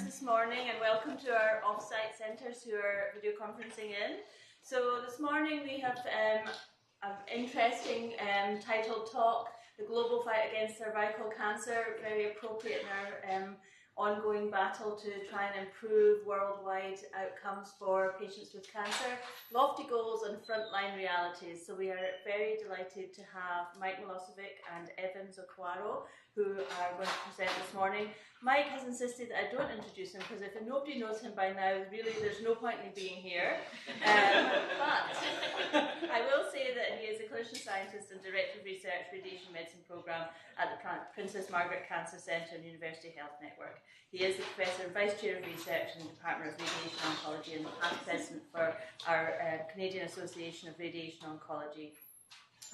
this morning, and welcome to our off-site centres who are video conferencing in. So this morning we have an interesting titled talk, The Global Fight Against Cervical Cancer, very appropriate in our ongoing battle to try and improve worldwide outcomes for patients with cancer, lofty goals and frontline realities. So we are very delighted to have Mike Milosevic and Okwaro, who are going to present this morning. Mike has insisted that I don't introduce him because if nobody knows him by now, really there's no point in me being here. But I will say that he is a clinician scientist and Director of Research Radiation Medicine Programme at the Princess Margaret Cancer Centre and University Health Network. He is the Professor and Vice Chair of Research in the Department of Radiation Oncology and the past President for our Canadian Association of Radiation Oncology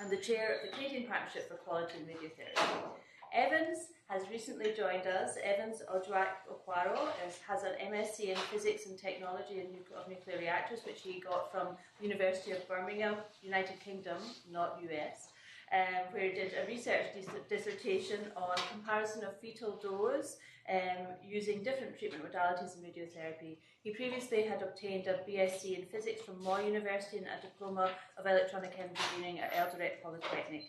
and the Chair of the Canadian Partnership for Quality in Radiotherapy. Evans has recently joined us. Evans Okwaro has an MSc in Physics and Technology of Nuclear Reactors, which he got from the University of Birmingham, United Kingdom, not US, where he did a research dissertation on comparison of fetal dose using different treatment modalities in radiotherapy. He previously had obtained a BSc in Physics from Moy University and a Diploma of Electronic Engineering at Eldoret Polytechnic.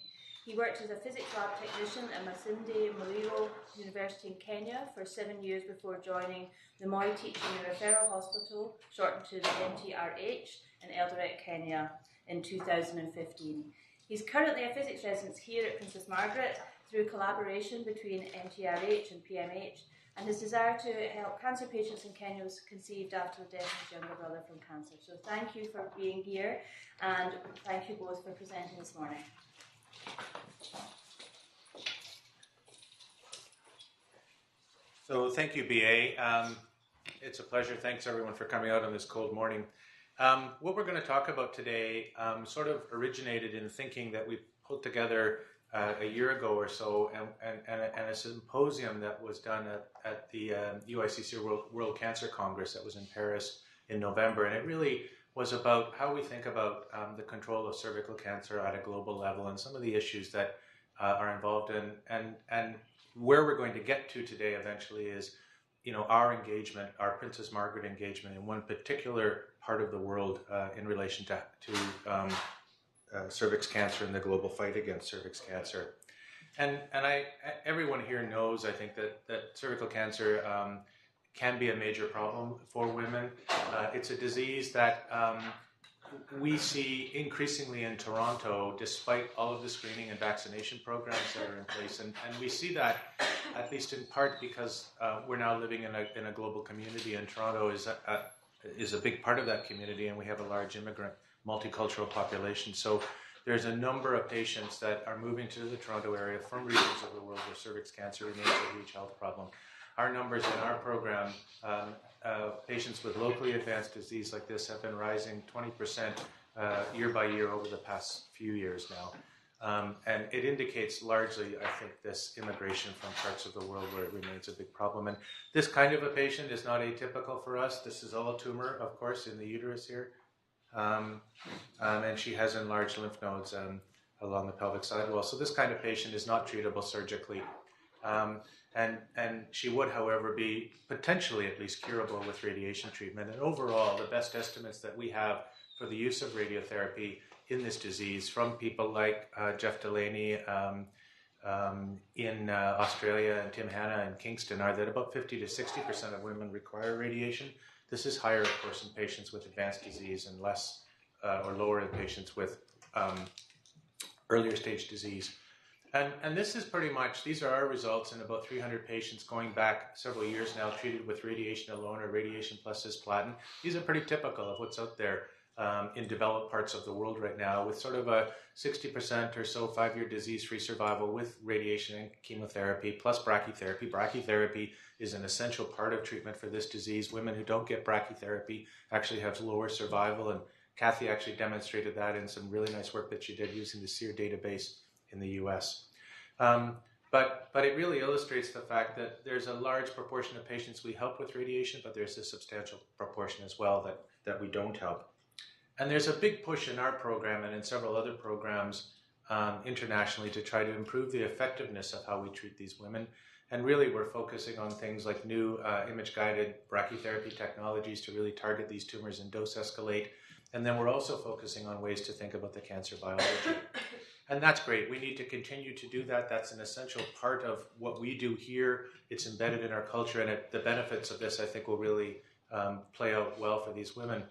He worked as a physics lab technician at Masinde Muliro University in Kenya for 7 years before joining the Moy Teaching and Referral Hospital, shortened to the MTRH, in Eldoret, Kenya in 2015. He's currently a physics resident here at Princess Margaret through collaboration between MTRH and PMH, and his desire to help cancer patients in Kenya was conceived after the death of his younger brother from cancer. So thank you for being here, and thank you both for presenting this morning. So thank you, BA. It's a pleasure. Thanks everyone for coming out on this cold morning. What we're going to talk about today sort of originated in thinking that we put together a year ago or so and a symposium that was done at the UICC World Cancer Congress that was in Paris in November. And it really was about how we think about the control of cervical cancer at a global level and some of the issues that are involved in. And where we're going to get to today eventually is, our engagement, our Princess Margaret engagement in one particular part of the world in relation to cervix cancer and the global fight against cervix cancer. And everyone here knows, I think, that cervical cancer can be a major problem for women. It's a disease that we see increasingly in Toronto, despite all of the screening and vaccination programs that are in place. And we see that, at least in part, because we're now living in a global community, and Toronto is a big part of that community, and we have a large immigrant, multicultural population. So there's a number of patients that are moving to the Toronto area from regions of the world where cervix cancer remains a huge health problem. Our numbers in our program, patients with locally advanced disease like this have been rising 20% year by year over the past few years now. And it indicates largely, I think, this immigration from parts of the world where it remains a big problem. And this kind of a patient is not atypical for us. This is all a tumor, of course, in the uterus here. And she has enlarged lymph nodes along the pelvic sidewall. So this kind of patient is not treatable surgically. And she would, however, be potentially at least curable with radiation treatment. And overall, the best estimates that we have for the use of radiotherapy in this disease from people like Jeff Delaney in Australia and Tim Hanna in Kingston are that about 50 to 60% of women require radiation. This is higher, of course, in patients with advanced disease and less or lower in patients with earlier stage disease. And this is pretty much, these are our results in about 300 patients going back several years now treated with radiation alone or radiation plus cisplatin. These are pretty typical of what's out there in developed parts of the world right now, with sort of a 60% or so 5-year disease-free survival with radiation and chemotherapy plus brachytherapy. Brachytherapy is an essential part of treatment for this disease. Women who don't get brachytherapy actually have lower survival, and Kathy actually demonstrated that in some really nice work that she did using the SEER database in the US. But it really illustrates the fact that there's a large proportion of patients we help with radiation, but there's a substantial proportion as well that we don't help. And there's a big push in our program and in several other programs internationally to try to improve the effectiveness of how we treat these women. And really, we're focusing on things like new image-guided brachytherapy technologies to really target these tumors and dose escalate. And then we're also focusing on ways to think about the cancer biology. And that's great. We need to continue to do that. That's an essential part of what we do here. It's embedded in our culture, and the benefits of this, I think, will really play out well for these women.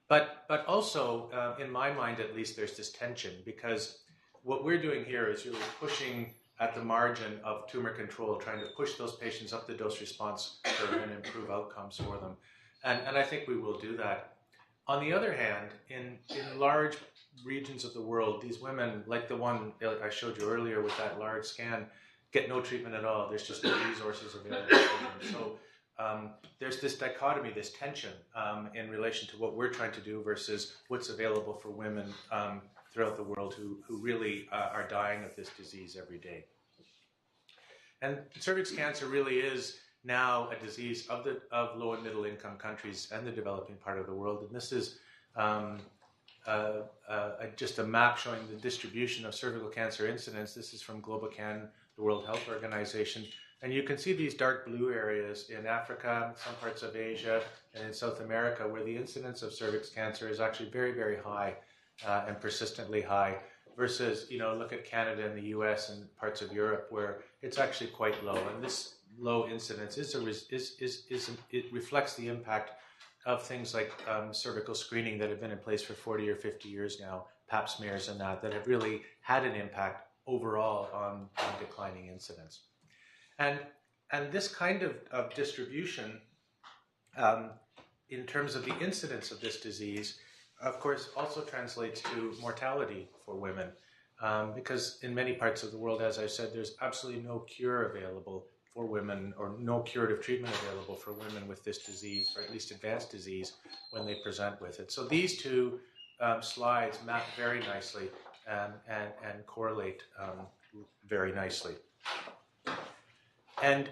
But also, in my mind at least, there's this tension, because what we're doing here is really pushing at the margin of tumor control, trying to push those patients up the dose response curve and improve outcomes for them. And I think we will do that. On the other hand, in large regions of the world, these women, like the one I showed you earlier with that large scan, get no treatment at all. There's just no resources available to them. So there's this dichotomy, this tension in relation to what we're trying to do versus what's available for women throughout the world who really are dying of this disease every day. And cervix cancer really is now a disease of low and middle income countries and the developing part of the world. And this is just a map showing the distribution of cervical cancer incidence. This is from GloboCan, the World Health Organization. And you can see these dark blue areas in Africa, some parts of Asia, and in South America, where the incidence of cervix cancer is actually very, very high and persistently high, versus, look at Canada and the US and parts of Europe where it's actually quite low. And this low incidence it reflects the impact of things like cervical screening that have been in place for 40 or 50 years now, pap smears and that have really had an impact overall on declining incidence. And this kind of distribution in terms of the incidence of this disease, of course, also translates to mortality for women, because in many parts of the world, as I said, there's absolutely no cure available for women, or no curative treatment available for women with this disease, or at least advanced disease, when they present with it. So these two slides map very nicely and correlate very nicely. And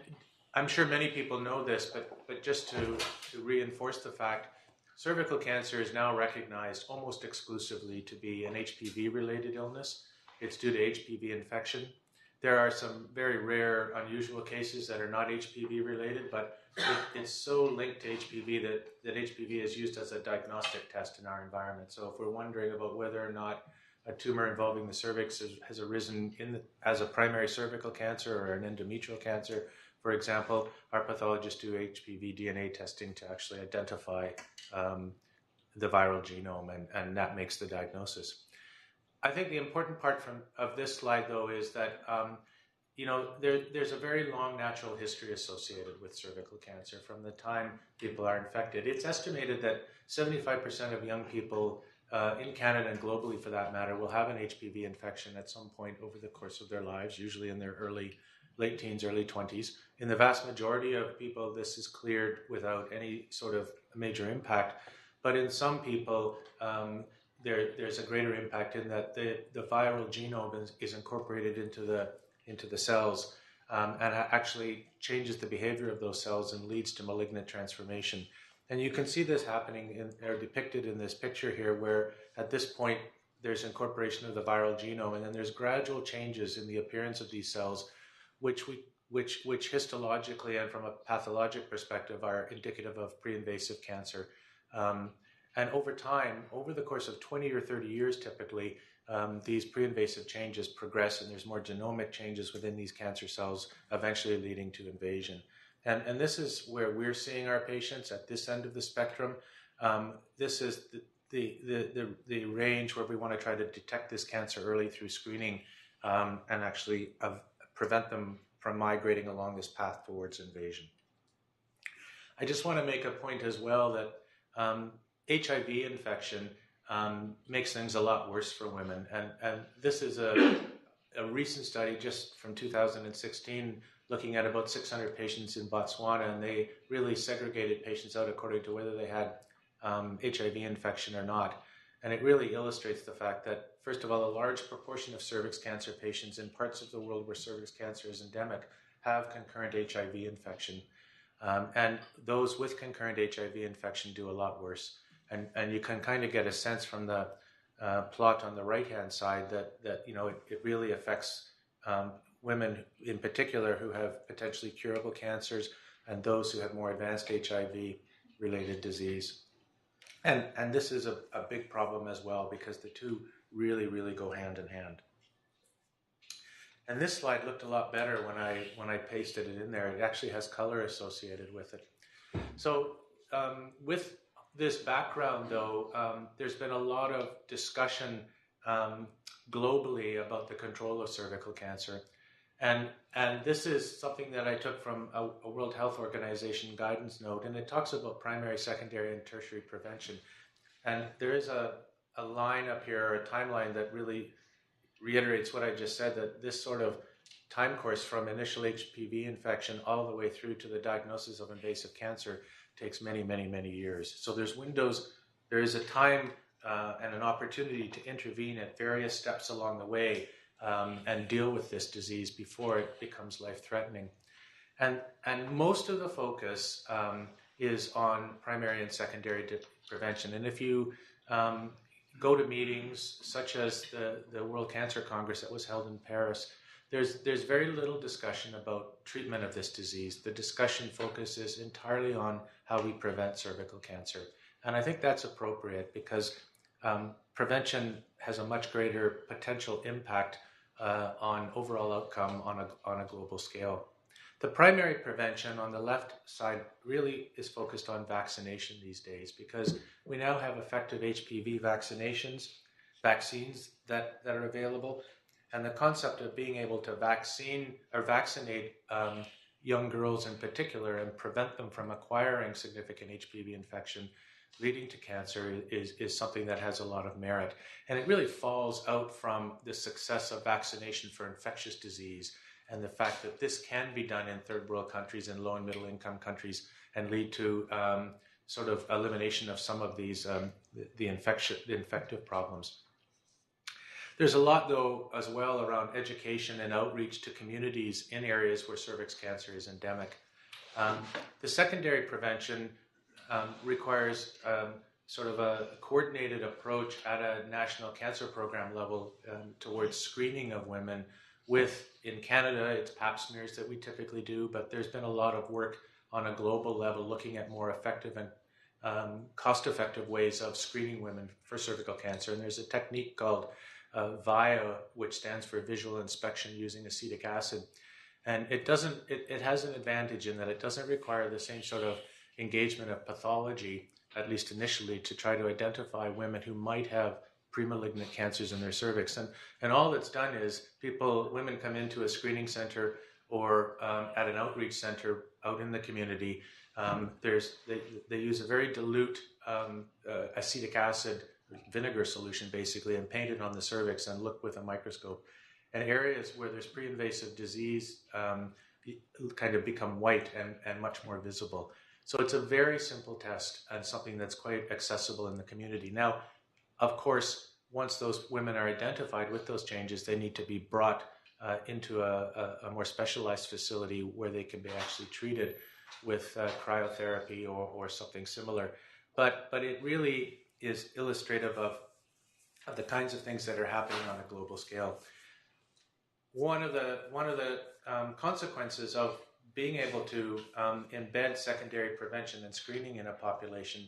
I'm sure many people know this, but just to reinforce the fact, cervical cancer is now recognized almost exclusively to be an HPV-related illness. It's due to HPV infection. There are some very rare, unusual cases that are not HPV-related, but it's so linked to HPV that HPV is used as a diagnostic test in our environment. So if we're wondering about whether or not a tumor involving the cervix has arisen as a primary cervical cancer or an endometrial cancer, for example, our pathologists do HPV DNA testing to actually identify the viral genome, and that makes the diagnosis. I think the important part of this slide, though, is that there's a very long natural history associated with cervical cancer from the time people are infected. It's estimated that 75% of young people in Canada and globally, for that matter, will have an HPV infection at some point over the course of their lives, usually in their late teens, early 20s. In the vast majority of people, this is cleared without any sort of major impact. But in some people, there's a greater impact in that the viral genome is incorporated into the cells and actually changes the behavior of those cells and leads to malignant transformation. And you can see this happening or depicted in this picture here, where at this point there's incorporation of the viral genome, and then there's gradual changes in the appearance of these cells, which histologically and from a pathologic perspective are indicative of pre-invasive cancer. And over time, over the course of 20 or 30 years typically, these pre-invasive changes progress, and there's more genomic changes within these cancer cells, eventually leading to invasion. And this is where we're seeing our patients at this end of the spectrum. This is the range where we want to try to detect this cancer early through screening and actually prevent them from migrating along this path towards invasion. I just want to make a point as well that HIV infection makes things a lot worse for women. And this is a recent study just from 2016 looking at about 600 patients in Botswana, and they really segregated patients out according to whether they had HIV infection or not. And it really illustrates the fact that, first of all, a large proportion of cervix cancer patients in parts of the world where cervix cancer is endemic have concurrent HIV infection. And those with concurrent HIV infection do a lot worse. And you can kind of get a sense from the plot on the right-hand side that it really affects women in particular who have potentially curable cancers and those who have more advanced HIV-related disease. And this is a big problem as well, because the two really, really go hand in hand. And this slide looked a lot better when I pasted it in there. It actually has color associated with it. So with this background, though, there's been a lot of discussion globally about the control of cervical cancer. And this is something that I took from a World Health Organization guidance note, and it talks about primary, secondary, and tertiary prevention. And there is a line up here, a timeline that really reiterates what I just said, that this sort of time course from initial HPV infection all the way through to the diagnosis of invasive cancer takes many, many, many years. So there's windows, there is a time and an opportunity to intervene at various steps along the way and deal with this disease before it becomes life-threatening. And most of the focus is on primary and secondary prevention. And if you go to meetings such as the World Cancer Congress that was held in Paris, there's very little discussion about treatment of this disease. The discussion focuses entirely on how we prevent cervical cancer. And I think that's appropriate, because prevention has a much greater potential impact on overall outcome on a global scale. The primary prevention on the left side really is focused on vaccination these days, because we now have effective HPV vaccines that are available. And the concept of being able to vaccinate young girls in particular and prevent them from acquiring significant HPV infection leading to cancer is something that has a lot of merit. And it really falls out from the success of vaccination for infectious disease and the fact that this can be done in third world countries and low and middle income countries and lead to sort of elimination of some of these the infective problems. There's a lot, though, as well around education and outreach to communities in areas where cervix cancer is endemic. The secondary prevention requires sort of a coordinated approach at a national cancer program level towards screening of women with, in Canada, it's pap smears that we typically do, but there's been a lot of work on a global level looking at more effective and cost-effective ways of screening women for cervical cancer. And there's a technique called VIA, which stands for visual inspection using acetic acid. And it has an advantage in that it doesn't require the same sort of engagement of pathology, at least initially, to try to identify women who might have premalignant cancers in their cervix. And all that's done is women come into a screening center or at an outreach center out in the community. They use a very dilute acetic acid vinegar solution, basically, and paint it on the cervix and look with a microscope. And areas where there's pre-invasive disease kind of become white and much more visible. So it's a very simple test and something that's quite accessible in the community. Now, of course, once those women are identified with those changes, they need to be brought into a more specialized facility where they can be actually treated with cryotherapy or something similar. But it really is illustrative of the kinds of things that are happening on a global scale. One of the consequences of being able to embed secondary prevention and screening in a population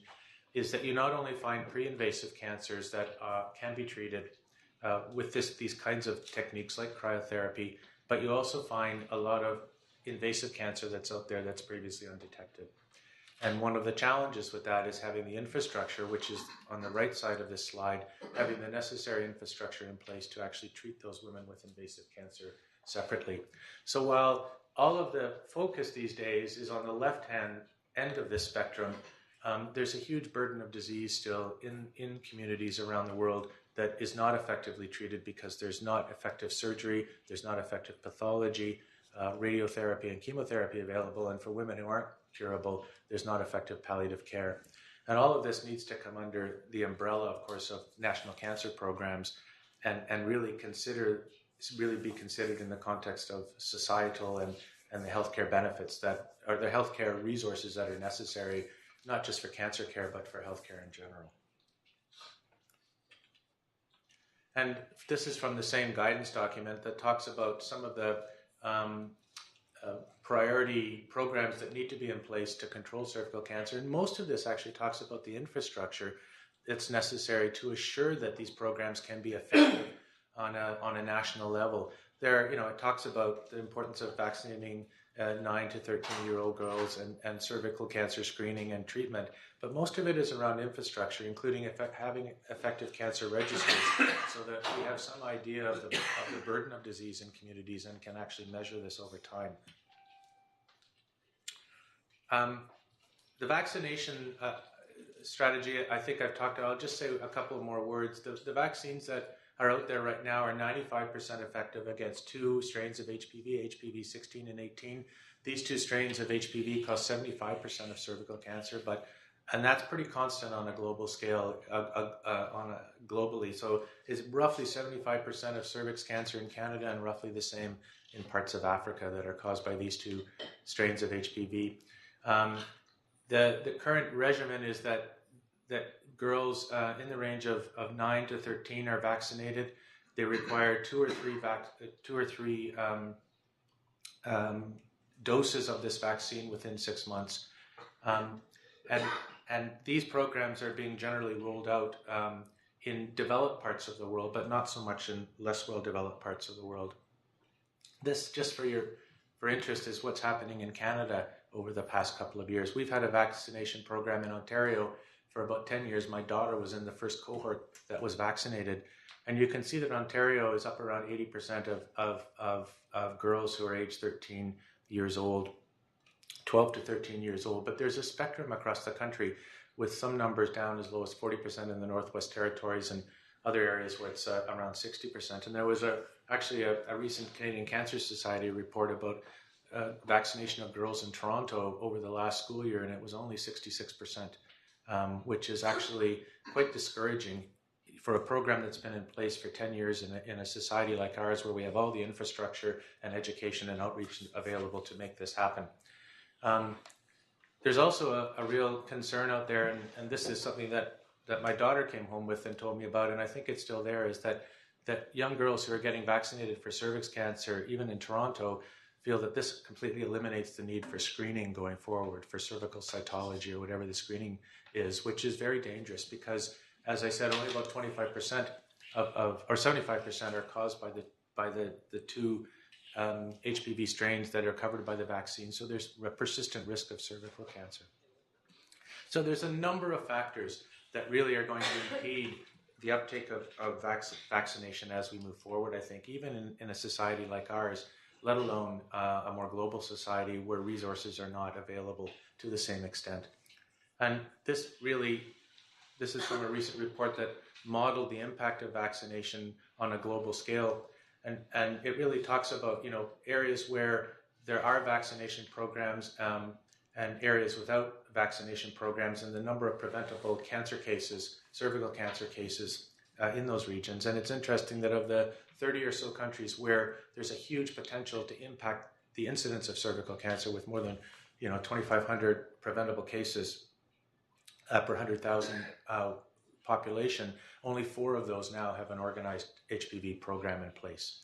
is that you not only find pre-invasive cancers that can be treated with these kinds of techniques like cryotherapy, but you also find a lot of invasive cancer that's out there that's previously undetected. And one of the challenges with that is having the infrastructure, which is on the right side of this slide, having the necessary infrastructure in place to actually treat those women with invasive cancer separately. So while all of the focus these days is on the left-hand end of this spectrum, there's a huge burden of disease still in communities around the world that is not effectively treated because there's not effective surgery, there's not effective pathology, radiotherapy and chemotherapy available, and for women who aren't curable, there's not effective palliative care. And all of this needs to come under the umbrella, of course, of national cancer programs and really be considered in the context of societal and the healthcare benefits or the healthcare resources that are necessary, not just for cancer care, but for healthcare in general. And this is from the same guidance document that talks about some of the priority programs that need to be in place to control cervical cancer. And most of this actually talks about the infrastructure that's necessary to assure that these programs can be effective on a national level. It talks about the importance of vaccinating 9 to 13-year-old girls and cervical cancer screening and treatment. But most of it is around infrastructure, including having effective cancer registries so that we have some idea of the burden of disease in communities and can actually measure this over time. The vaccination strategy, I think I've talked about. I'll just say a couple more words. The vaccines that are out there right now are 95% effective against 2 strains of HPV, HPV 16 and 18. These 2 strains of HPV cause 75% of cervical cancer, and that's pretty constant on a global scale, globally. So it's roughly 75% of cervix cancer in Canada and roughly the same in parts of Africa that are caused by these 2 strains of HPV. The current regimen is that girls in the range of 9 to 13 are vaccinated. They require 2 or 3 doses of this vaccine within 6 months. And these programs are being generally rolled out in developed parts of the world, but not so much in less well-developed parts of the world. This, just for interest, is what's happening in Canada over the past couple of years. We've had a vaccination program in Ontario for about 10 years. My daughter was in the first cohort that was vaccinated. And you can see that Ontario is up around 80% of girls who are age 13 years old, 12 to 13 years old. But there's a spectrum across the country with some numbers down as low as 40% in the Northwest Territories and other areas where it's around 60%. And there was actually a recent Canadian Cancer Society report about vaccination of girls in Toronto over the last school year, and it was only 66%, which is actually quite discouraging for a program that's been in place for 10 years in a society like ours, where we have all the infrastructure and education and outreach available to make this happen. There's also a real concern out there, and this is something that my daughter came home with and told me about, and I think it's still there, is that young girls who are getting vaccinated for cervix cancer, even in Toronto, feel that this completely eliminates the need for screening going forward, for cervical cytology or whatever the screening is, which is very dangerous because, as I said, only about 25% or 75% are caused by the 2 HPV strains that are covered by the vaccine. So there's a persistent risk of cervical cancer. So there's a number of factors that really are going to impede the uptake of vaccination as we move forward, I think, even in a society like ours, let alone a more global society where resources are not available to the same extent. And this is from a recent report that modeled the impact of vaccination on a global scale. And it really talks about, areas where there are vaccination programs and areas without vaccination programs, and the number of preventable cancer cases, cervical cancer cases in those regions. And it's interesting that of the 30 or so countries where there's a huge potential to impact the incidence of cervical cancer with more than 2,500 preventable cases per 100,000 population, only 4 of those now have an organized HPV program in place.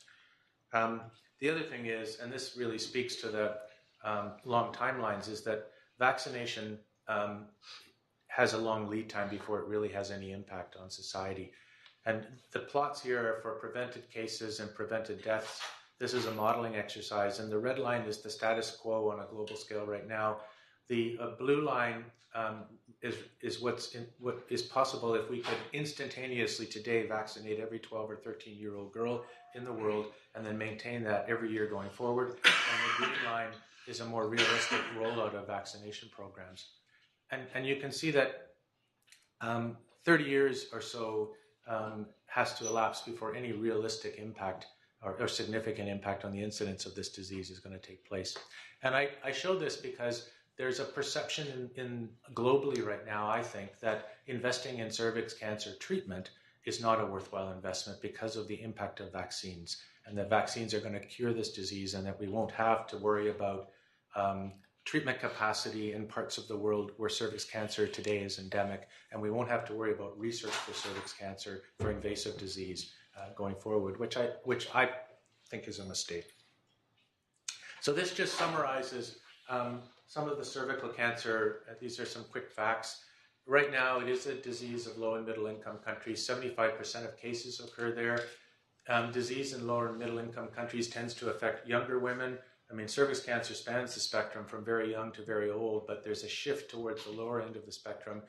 The other thing is, and this really speaks to the long timelines, is that vaccination has a long lead time before it really has any impact on society. And the plots here are for prevented cases and prevented deaths. This is a modeling exercise, and the red line is the status quo on a global scale right now. The blue line is what is possible if we could instantaneously today vaccinate every 12 or 13-year-old girl in the world and then maintain that every year going forward. And the green line is a more realistic rollout of vaccination programs. And you can see that 30 years or so has to elapse before any realistic impact or significant impact on the incidence of this disease is going to take place. And I show this because there's a perception in globally right now, I think, that investing in cervix cancer treatment is not a worthwhile investment because of the impact of vaccines, and that vaccines are going to cure this disease, and that we won't have to worry about treatment capacity in parts of the world where cervix cancer today is endemic, and we won't have to worry about research for cervix cancer for invasive disease going forward, which I think is a mistake. So this just summarizes some of the cervical cancer. These are some quick facts. Right now, it is a disease of low and middle income countries. 75% of cases occur there. Disease in lower and middle income countries tends to affect younger women. I mean, cervix cancer spans the spectrum from very young to very old, but there's a shift towards the lower end of the spectrum.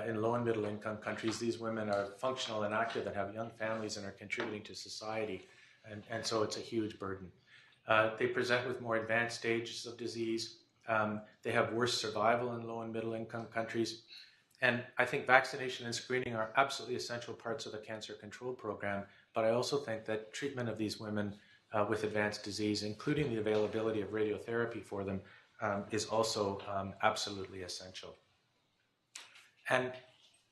In low and middle income countries, these women are functional and active and have young families and are contributing to society. And so it's a huge burden. They present with more advanced stages of disease. They have worse survival in low and middle income countries. And I think vaccination and screening are absolutely essential parts of the cancer control program. But I also think that treatment of these women with advanced disease, including the availability of radiotherapy for them, is also absolutely essential. And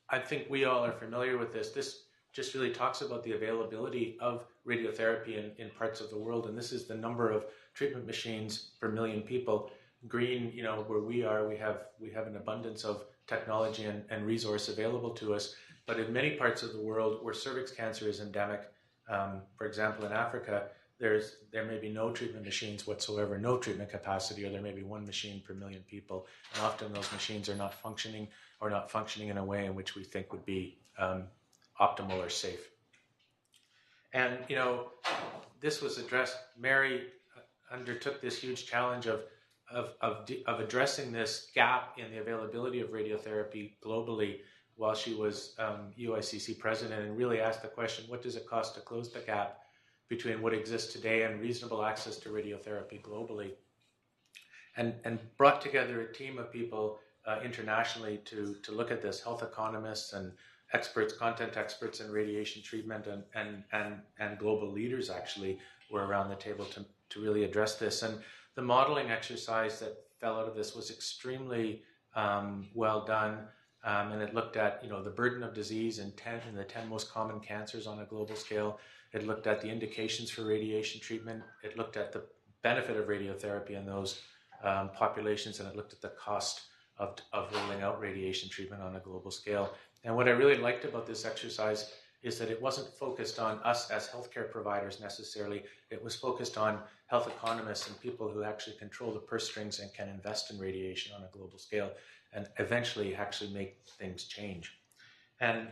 I think we all are familiar with this. This just really talks about the availability of radiotherapy in parts of the world. And this is the number of treatment machines per million people. Green, where we are, we have an abundance of technology and resource available to us. But in many parts of the world where cervix cancer is endemic, for example, in Africa, there may be no treatment machines whatsoever, no treatment capacity, or there may be one machine per million people. And often those machines are not functioning or not functioning in a way in which we think would be optimal or safe. And, this was addressed. Mary undertook this huge challenge of addressing this gap in the availability of radiotherapy globally while she was UICC president, and really asked the question, what does it cost to close the gap between what exists today and reasonable access to radiotherapy globally? And brought together a team of people internationally to look at this. Health economists and experts, content experts in radiation treatment and global leaders actually were around the table to really address this. And the modeling exercise that fell out of this was extremely well done. And it looked at, the burden of disease in the 10 most common cancers on a global scale. It looked at the indications for radiation treatment. It looked at the benefit of radiotherapy in those populations, and it looked at the cost of rolling out radiation treatment on a global scale. And what I really liked about this exercise is that it wasn't focused on us as healthcare providers necessarily. It was focused on health economists and people who actually control the purse strings and can invest in radiation on a global scale and eventually actually make things change. And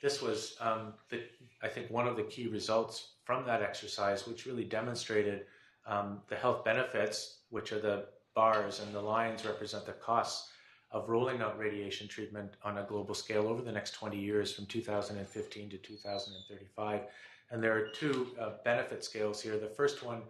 this was, I think, one of the key results from that exercise, which really demonstrated the health benefits, which are the bars, and the lines represent the costs of rolling out radiation treatment on a global scale over the next 20 years from 2015 to 2035. And there are two benefit scales here. The first one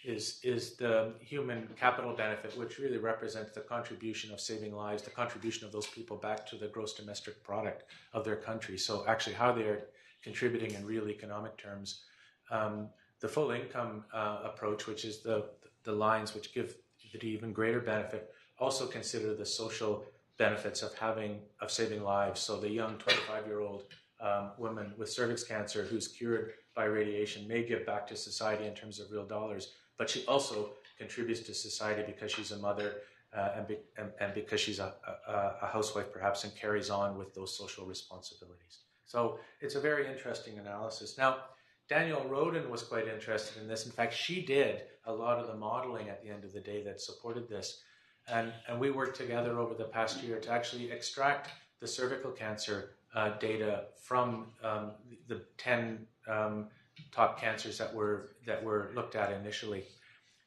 is the human capital benefit, which really represents the contribution of saving lives, the contribution of those people back to the gross domestic product of their country. So actually how they're contributing in real economic terms. The full income approach, which is the lines which give the even greater benefit, also consider the social benefits of saving lives. So the young 25-year-old woman with cervix cancer who's cured by radiation may give back to society in terms of real dollars, but she also contributes to society because she's a mother and because she's a housewife perhaps, and carries on with those social responsibilities. So it's a very interesting analysis. Now, Danielle Roden was quite interested in this. In fact, she did a lot of the modeling at the end of the day that supported this. And we worked together over the past year to actually extract the cervical cancer data from the 10 top cancers that were looked at initially.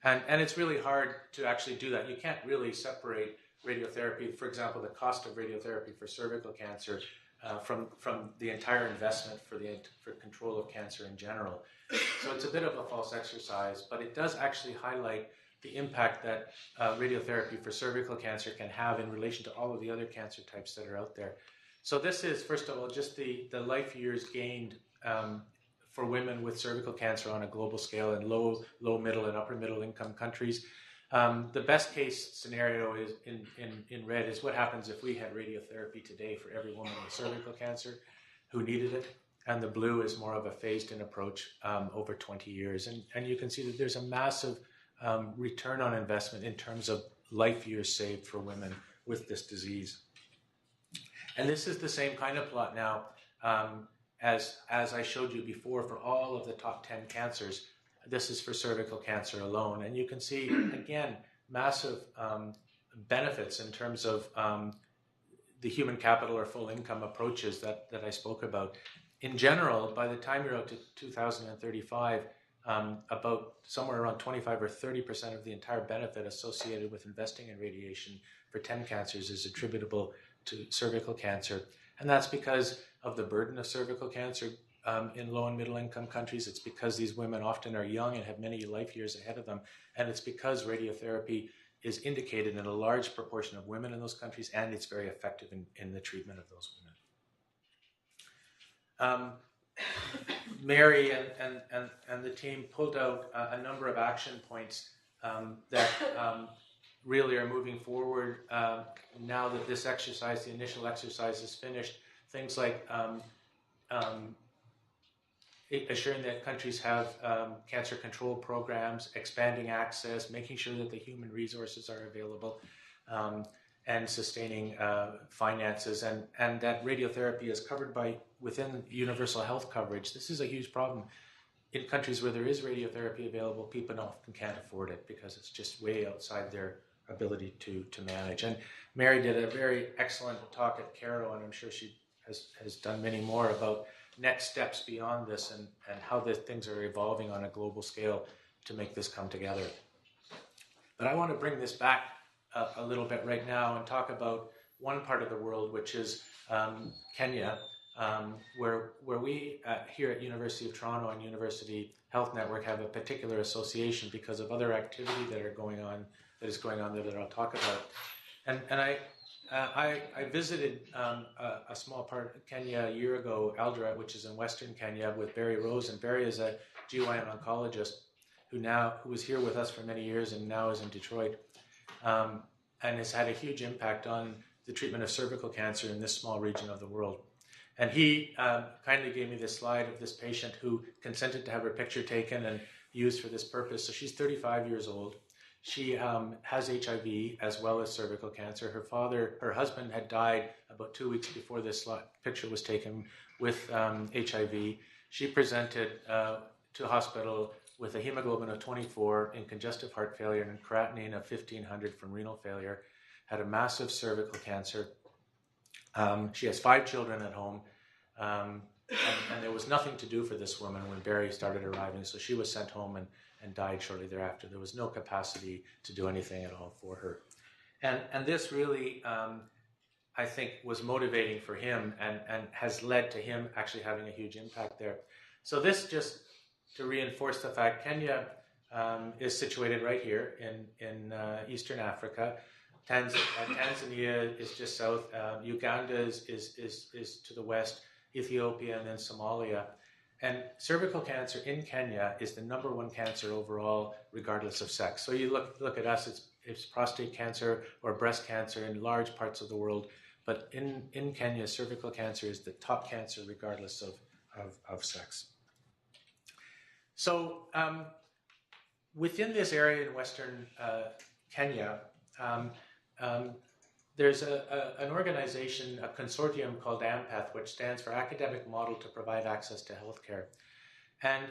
And it's really hard to actually do that. You can't really separate radiotherapy, for example, the cost of radiotherapy for cervical cancer from the entire investment for control of cancer in general. So it's a bit of a false exercise, but it does actually highlight the impact that radiotherapy for cervical cancer can have in relation to all of the other cancer types that are out there. So this is, first of all, just the life years gained for women with cervical cancer on a global scale in low, middle, and upper middle income countries. The best case scenario is in red is what happens if we had radiotherapy today for every woman with cervical cancer who needed it. And the blue is more of a phased-in approach over 20 years. And you can see that there's a massive return on investment in terms of life years saved for women with this disease. And this is the same kind of plot now as I showed you before for all of the top 10 cancers. This is for cervical cancer alone. And you can see, again, massive benefits in terms of the human capital or full income approaches that I spoke about. In general, by the time you're out to 2035, about somewhere around 25 or 30% of the entire benefit associated with investing in radiation for 10 cancers is attributable to cervical cancer. And that's because of the burden of cervical cancer in low and middle income countries. It's because these women often are young and have many life years ahead of them. And it's because radiotherapy is indicated in a large proportion of women in those countries, and it's very effective in the treatment of those women. Mary and the team pulled out a number of action points that really are moving forward now that this exercise, the initial exercise, is finished. Things like assuring that countries have cancer control programs, expanding access, making sure that the human resources are available, and sustaining finances, and that radiotherapy is covered within universal health coverage. This is a huge problem. In countries where there is radiotherapy available, people often can't afford it because it's just way outside their ability to manage. And Mary did a very excellent talk at Cairo, and I'm sure she has done many more about next steps beyond this and how the things are evolving on a global scale to make this come together. But I want to bring this back a little bit right now and talk about one part of the world, which is Kenya, where we here at University of Toronto and University Health Network have a particular association because of other activity that is going on there that I'll talk about. And I visited a small part of Kenya a year ago, Eldoret, which is in Western Kenya, with Barry Rose. And Barry is a GYN oncologist who was here with us for many years and now is in Detroit, and has had a huge impact on the treatment of cervical cancer in this small region of the world. And he kindly gave me this slide of this patient who consented to have her picture taken and used for this purpose. So she's 35 years old. She has HIV as well as cervical cancer. Her husband had died about 2 weeks before this picture was taken with HIV. She presented to hospital with a hemoglobin of 24 in congestive heart failure and creatinine of 1500 from renal failure, had a massive cervical cancer. She has 5 children at home, and there was nothing to do for this woman when Barry started arriving, so she was sent home and died shortly thereafter. There was no capacity to do anything at all for her. And this really, I think, was motivating for him and has led to him actually having a huge impact there. So this just to reinforce the fact, Kenya is situated right here in Eastern Africa. Tanzania is just south. Uganda is to the west. Ethiopia, and then Somalia. And cervical cancer in Kenya is the #1 cancer overall, regardless of sex. So you look at us, it's prostate cancer or breast cancer in large parts of the world. But in Kenya, cervical cancer is the top cancer regardless of sex. So within this area in Western Kenya, there's an organization, a consortium called AMPATH, which stands for Academic Model to Provide Access to Healthcare. And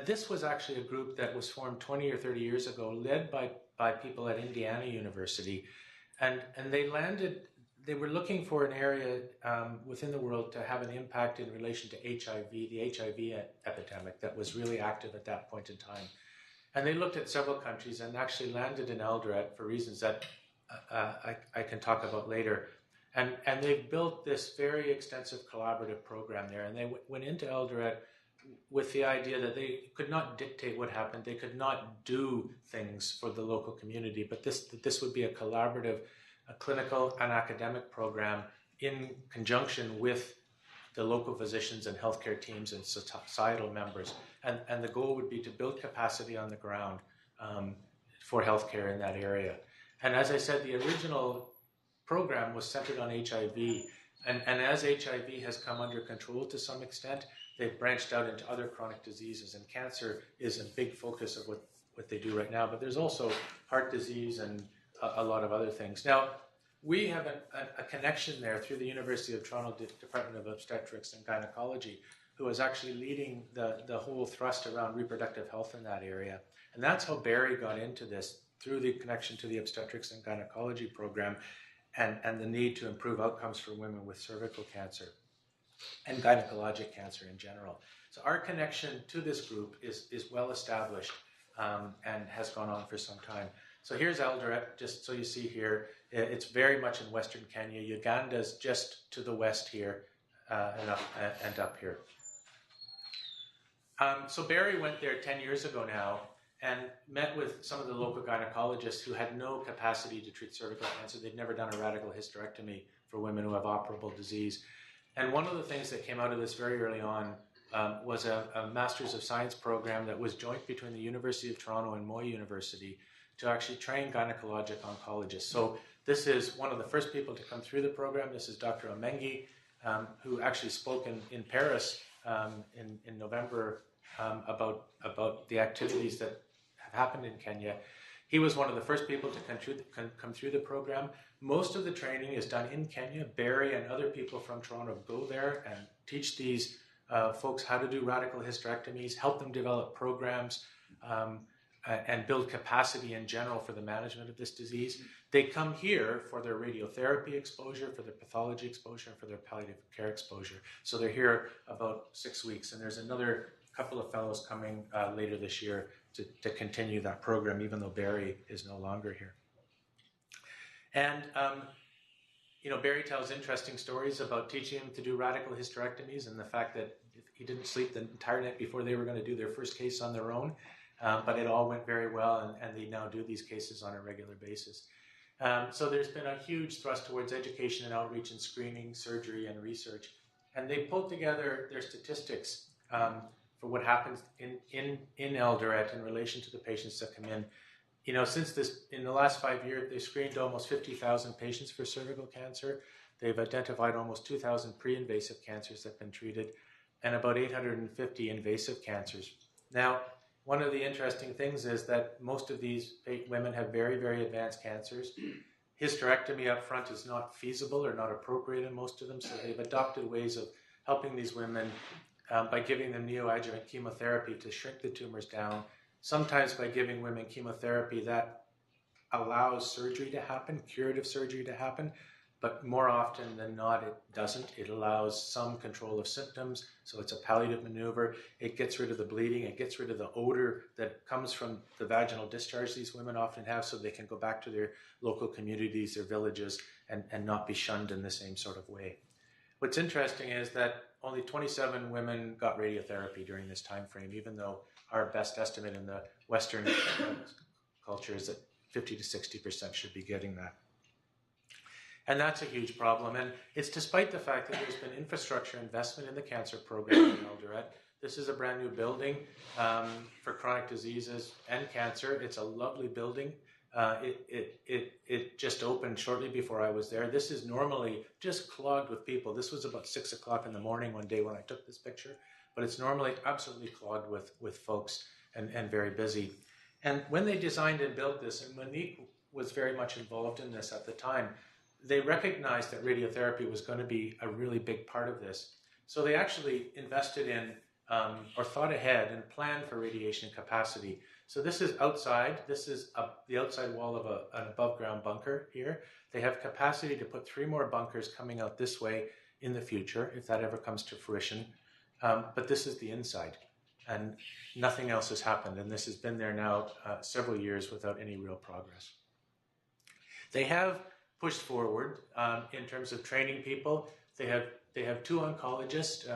this was actually a group that was formed 20 or 30 years ago, led by people at Indiana University. And they were looking for an area within the world to have an impact in relation to HIV, the HIV epidemic that was really active at that point in time. And they looked at several countries and actually landed in Eldoret for reasons that I can talk about later. And they've built this very extensive collaborative program there. And they went into Eldoret with the idea that they could not dictate what happened. They could not do things for the local community, but this would be a collaborative, a clinical and academic program in conjunction with the local physicians and healthcare teams and societal members. And the goal would be to build capacity on the ground for healthcare in that area. And as I said, the original program was centered on HIV. And as HIV has come under control to some extent, they've branched out into other chronic diseases. And cancer is a big focus of what they do right now. But there's also heart disease and a lot of other things. Now, we have a connection there through the University of Toronto Department of Obstetrics and Gynecology who was actually leading the whole thrust around reproductive health in that area. And that's how Barry got into this, through the connection to the obstetrics and gynecology program and the need to improve outcomes for women with cervical cancer and gynecologic cancer in general. So our connection to this group is well established and has gone on for some time. So here's Eldoret, just so you see here. It's very much in Western Kenya. Uganda's just to the west here and up here. So Barry went there 10 years ago now and met with some of the local gynecologists who had no capacity to treat cervical cancer. They'd never done a radical hysterectomy for women who have operable disease. And one of the things that came out of this very early on was a Masters of Science program that was joint between the University of Toronto and Moi University to actually train gynecologic oncologists. So this is one of the first people to come through the program. This is Dr. Omengi, who actually spoke in Paris in November about the activities that have happened in Kenya. He was one of the first people to come through the program. Most of the training is done in Kenya. Barry and other people from Toronto go there and teach these folks how to do radical hysterectomies, help them develop programs, and build capacity in general for the management of this disease. They come here for their radiotherapy exposure, for their pathology exposure, and for their palliative care exposure. So they're here about 6 weeks, and there's another couple of fellows coming later this year to continue that program, even though Barry is no longer here. And Barry tells interesting stories about teaching him to do radical hysterectomies and the fact that he didn't sleep the entire night before they were going to do their first case on their own. But it all went very well, and they now do these cases on a regular basis. So there's been a huge thrust towards education and outreach and screening, surgery, and research. And they pulled together their statistics for what happens in Eldoret in relation to the patients that come in. In the last 5 years, they've screened almost 50,000 patients for cervical cancer. They've identified almost 2,000 pre-invasive cancers that have been treated, and about 850 invasive cancers. Now, one of the interesting things is that most of these women have very, very advanced cancers. Hysterectomy up front is not feasible or not appropriate in most of them, so they've adopted ways of helping these women by giving them neoadjuvant chemotherapy to shrink the tumors down, sometimes by giving women chemotherapy that allows surgery to happen, curative surgery to happen, but more often than not, it doesn't. It allows some control of symptoms, so it's a palliative maneuver. It gets rid of the bleeding. It gets rid of the odor that comes from the vaginal discharge these women often have, so they can go back to their local communities, their villages, and not be shunned in the same sort of way. What's interesting is that only 27 women got radiotherapy during this time frame, even though our best estimate in the Western culture is that 50 to 60% should be getting that. And that's a huge problem. And it's despite the fact that there's been infrastructure investment in the cancer program in Eldoret. This is a brand new building for chronic diseases and cancer. It's a lovely building. It just opened shortly before I was there. This is normally just clogged with people. This was about 6 o'clock in the morning one day when I took this picture, but it's normally absolutely clogged with folks and very busy. And when they designed and built this, and Monique was very much involved in this at the time, they recognized that radiotherapy was going to be a really big part of this. So they actually invested in or thought ahead and planned for radiation capacity. So this is outside. This is the outside wall of an above-ground bunker here. They have capacity to put 3 more bunkers coming out this way in the future, if that ever comes to fruition. But this is the inside, and nothing else has happened. And this has been there now several years without any real progress. They have pushed forward in terms of training people. They have 2 oncologists,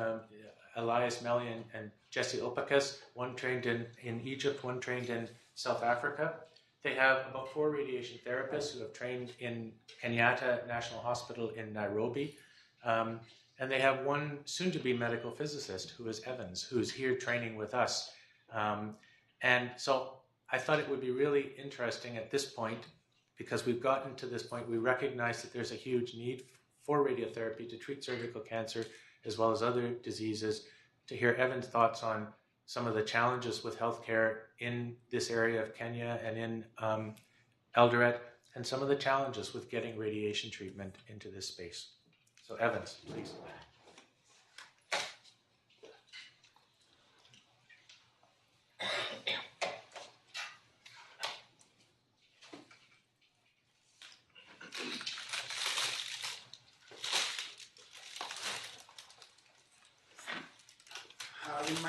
Elias Melly and Jesse Opakas, one trained in Egypt, one trained in South Africa. They have about 4 radiation therapists who have trained in Kenyatta National Hospital in Nairobi. And they have one soon-to-be medical physicist, who is Evans, who's here training with us. And so I thought it would be really interesting at this point, because we've gotten to this point, we recognize that there's a huge need for radiotherapy to treat cervical cancer as well as other diseases, to hear Evan's thoughts on some of the challenges with healthcare in this area of Kenya and in Eldoret, and some of the challenges with getting radiation treatment into this space. So Evans, please.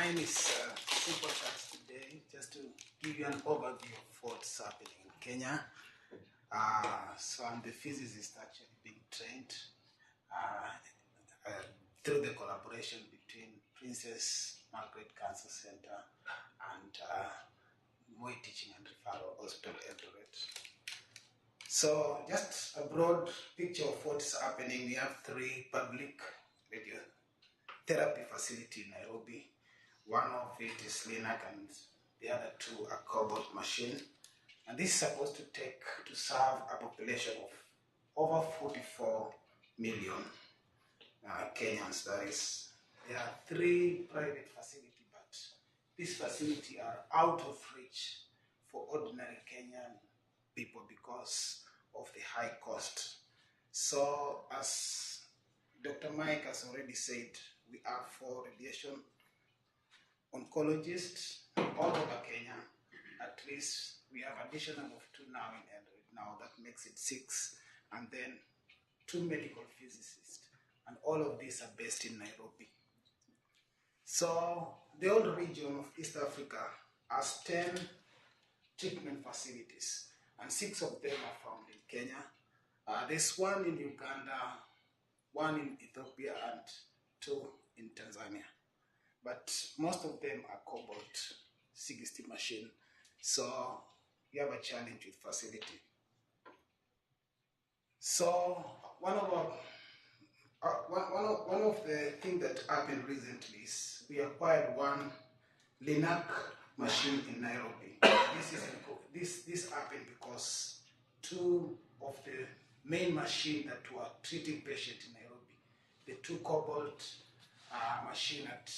mine is simple task today, just to give you an overview of what's happening in Kenya. So I'm the physicist actually being trained through the collaboration between Princess Margaret Cancer Center and Moi Teaching and Referral Hospital Eldoret. So just a broad picture of what's happening. We have 3 public radiotherapy facilities in Nairobi. One of it is Linac and the other 2 are cobalt machine. And this is supposed to serve a population of over 44 million Kenyans. That is, there are 3 private facilities, but these facilities are out of reach for ordinary Kenyan people because of the high cost. So, as Dr. Mike has already said, we have 4 radiation oncologists all over Kenya. At least we have additional of 2 now in Eldoret. Now that makes it 6, and then 2 medical physicists, and all of these are based in Nairobi. So the whole region of East Africa has 10 treatment facilities, and 6 of them are found in Kenya. There's 1 in Uganda, 1 in Ethiopia, and 2 in Tanzania. But most of them are cobalt 60 machine. So we have a challenge with facility. So one of the things that happened recently is we acquired 1 Linac machine in Nairobi. This happened because 2 of the main machines that were treating patients in Nairobi, the 2 cobalt machine at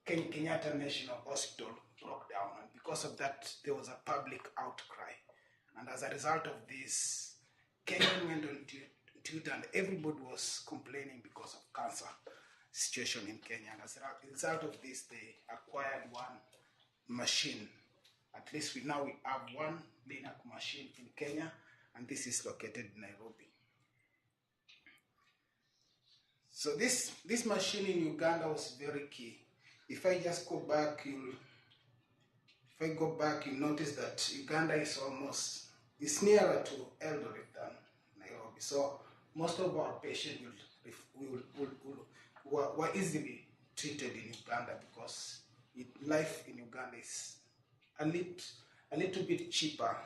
Kenyatta National Hospital broke down, and because of that there was a public outcry, and as a result of this, Kenyan went on Twitter and everybody was complaining because of cancer situation in Kenya. And as a result of this, they acquired 1 machine. At least we have 1 Linac machine in Kenya, and this is located in Nairobi. So this machine in Uganda was very key. If I just go back, you'll notice that Uganda is nearer to Eldoret than Nairobi. So most of our patients were easily treated in Uganda because life in Uganda is a little bit cheaper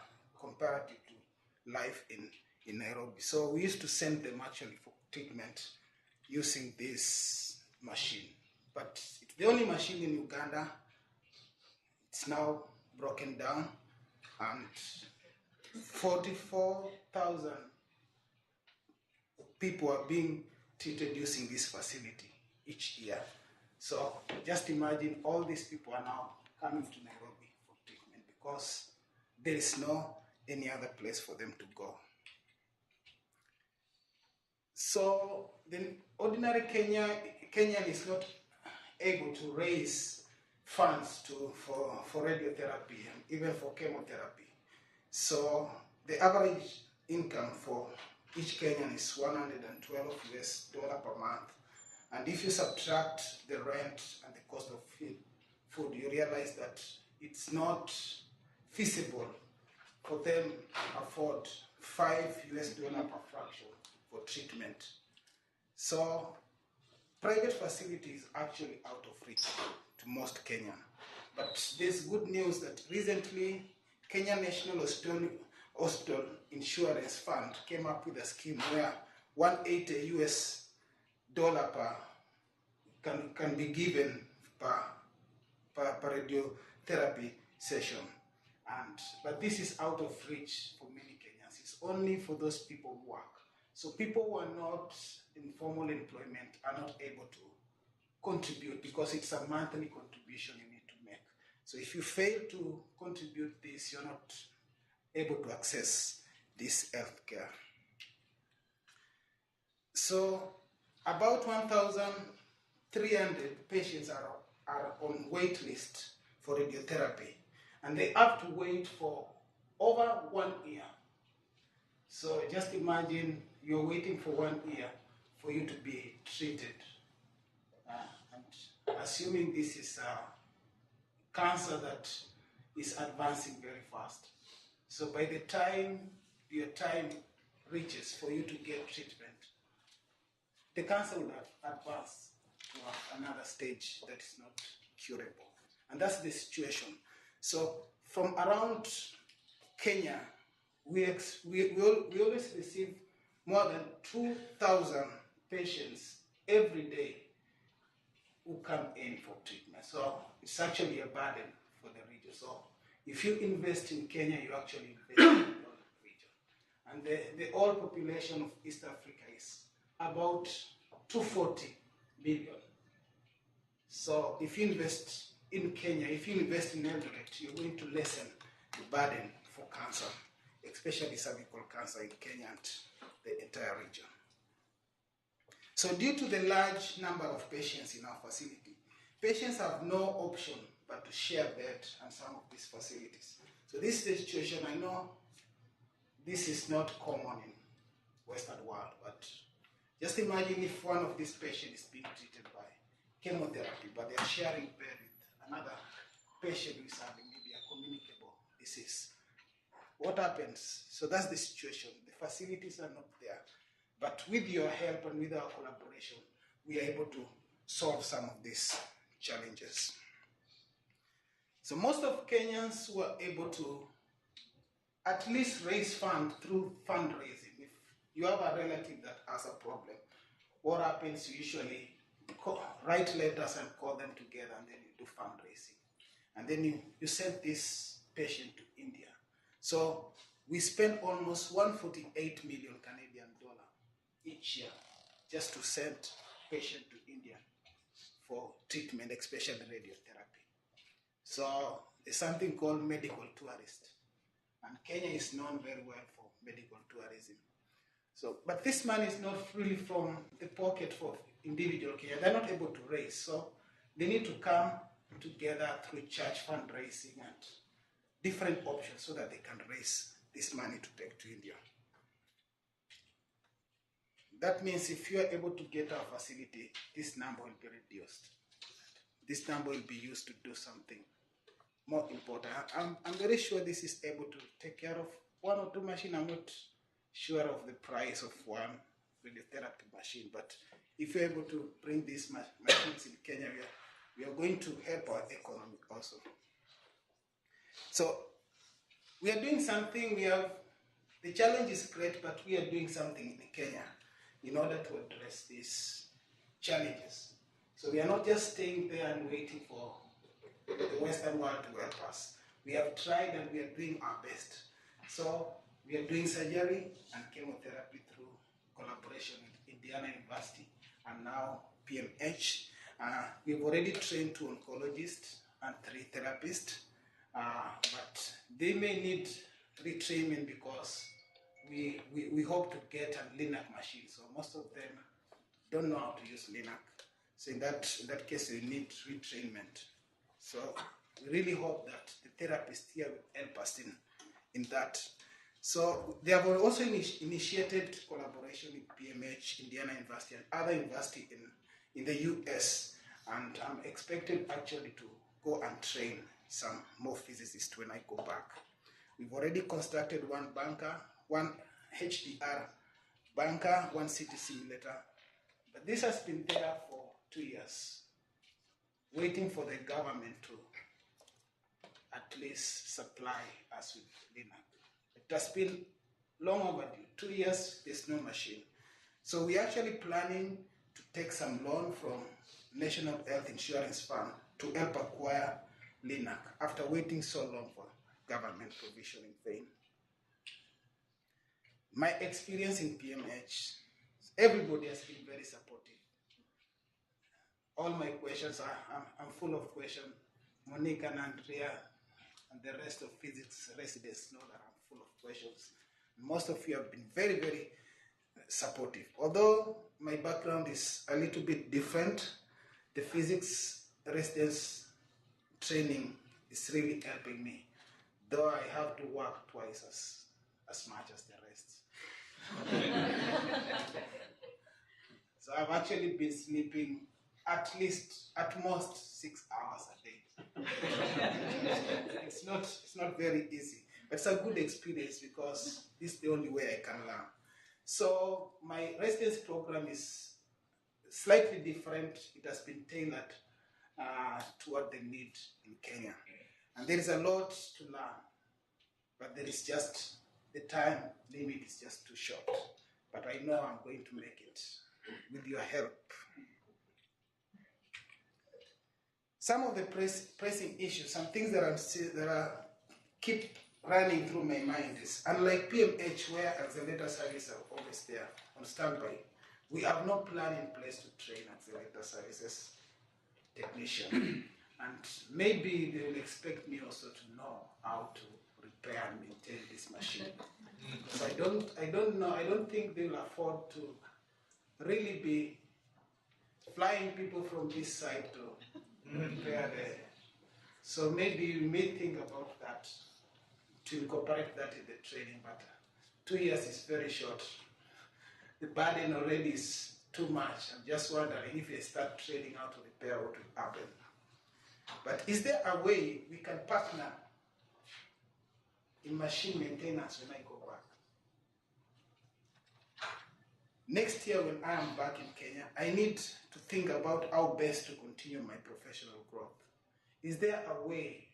comparative to life in Nairobi. So we used to send them actually for treatment using this machine. But it's the only machine in Uganda. It's now broken down, and 44,000 people are being treated using this facility each year. So just imagine all these people are now coming to Nairobi for treatment because there is no any other place for them to go. So the ordinary Kenyan is not able to raise funds for radiotherapy and even for chemotherapy. So the average income for each Kenyan is $112 per month. And if you subtract the rent and the cost of food, you realize that it's not feasible for them to afford $5 per fraction for treatment. So private facility is actually out of reach to most Kenyan. But there's good news that recently Kenya National Hospital Insurance Fund came up with a scheme where $180 can be given per radiotherapy session. But this is out of reach for many Kenyans. It's only for those people who work. So people who are not in formal employment are not able to contribute because it's a monthly contribution you need to make. So if you fail to contribute this, you're not able to access this health care. So about 1,300 patients are on wait list for radiotherapy, and they have to wait for over 1 year. So just imagine you're waiting for 1 year for you to be treated. assuming this is a cancer that is advancing very fast. So by the time your time reaches for you to get treatment, the cancer will have advanced to another stage that is not curable. And that's the situation. So from around Kenya, we always receive more than 2,000 patients every day who come in for treatment. So it's actually a burden for the region. So if you invest in Kenya, you actually invest in the region. And the whole population of East Africa is about 240 million. So if you invest in Kenya, if you invest in Eldoret, you're going to lessen the burden for cancer, especially cervical cancer in Kenya and the entire region. So due to the large number of patients in our facility, patients have no option but to share bed and some of these facilities. So this is the situation. I know this is not common in Western world, but just imagine if one of these patients is being treated by chemotherapy, but they are sharing bed with another patient who is having maybe a communicable disease. What happens? So that's the situation. The facilities are not there. But with your help and with our collaboration, we are able to solve some of these challenges. So most of Kenyans were able to at least raise funds through fundraising. If you have a relative that has a problem, what happens, you usually write letters and call them together, and then you do fundraising. And then you send this patient to India. So we spend almost 148 million Canadian dollar each year just to send patients to India for treatment, especially radiotherapy. So there's something called medical tourist. And Kenya is known very well for medical tourism. So, but this money is not really from the pocket for individual Kenya. They're not able to raise. So they need to come together through church fundraising and different options so that they can raise this money to take to India. That means if you are able to get our facility, this number will be reduced. This number will be used to do something more important. I'm very sure this is able to take care of one or two machines. I'm not sure of the price of one radiotherapy machine, but if you're able to bring these machines in Kenya, we are going to help our economy also. So we are doing something. The challenge is great, but we are doing something in Kenya in order to address these challenges. So we are not just staying there and waiting for the Western world to help us. We have tried and we are doing our best. So we are doing surgery and chemotherapy through collaboration with Indiana University and now PMH. We've already trained 2 oncologists and 3 therapists, but they may need retraining because we hope to get a LINAC machine. So most of them don't know how to use LINAC. So in that case, we need retrainment. So we really hope that the therapists here will help us in that. So they have also initiated collaboration with PMH, Indiana University, and other universities in the US. And I'm expected actually to go and train some more physicists when I go back. We've already constructed 1 bunker, 1 HDR bunker, 1 CT simulator. But this has been there for 2 years, waiting for the government to at least supply us with LINAC. It has been long overdue. 2 years, there's no machine. So we're actually planning to take some loan from National Health Insurance Fund to help acquire LINAC after waiting so long for government provision in vain. My experience in PMH, everybody has been very supportive. All my questions, I'm full of questions. Monique and Andrea and the rest of physics residents know that I'm full of questions. Most of you have been very, very supportive. Although my background is a little bit different, the physics residents training is really helping me, though I have to work twice as much as the rest. So I've actually been sleeping at most 6 hours a day. It's not very easy, but it's a good experience because this is the only way I can learn. So my residency program is slightly different. It has been tailored to what they need in Kenya. And there is a lot to learn, but there is just, the time limit is just too short. But I know I'm going to make it with your help. Some of the pressing issues, some things that keep running through my mind is, unlike PMH, where accelerator services are always there on standby, we have no plan in place to train accelerator services technician. And maybe they will expect me also to know how to repair and maintain this machine. Because I don't think they will afford to really be flying people from this side to repair the. So maybe you may think about that, to incorporate that in the training, but 2 years is very short. The burden already is too much. I'm just wondering if they start training how to repair, what will happen. But is there a way we can partner in machine maintenance when I go back? Next year when I am back in Kenya, I need to think about how best to continue my professional growth. Is there a way